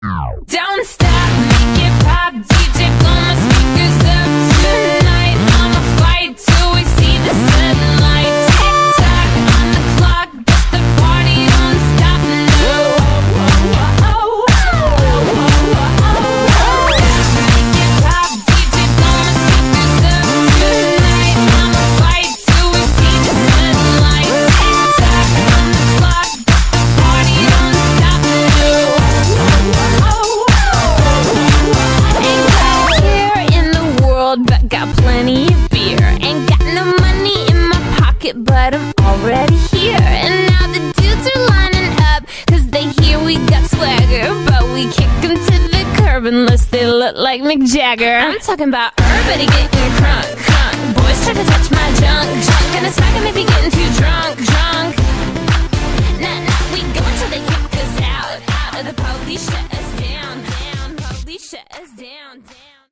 Don't stop, make it pop, DJ blow my speakers up tonight. I'ma fight till we see the sunlight. Tick tock on the clock, but the party don't stop. No. Make it pop, DJ blow my speakers up tonight. I'ma fight till we see the sunlight. Tick tock on the clock, but the party don't stop. No. But got plenty of beer. Ain't got no money in my pocket, but I'm already here. And now the dudes are lining up, cause they hear we got swagger. But we kick them to the curb unless they look like Mick Jagger. I'm talking about everybody getting crunk, crunk. Boys try to touch my junk, junk. Gonna smack him if he getting too drunk, drunk. Nah, nah, we go until they kick us out, out. The police shut us down, down. Police shut us down, down.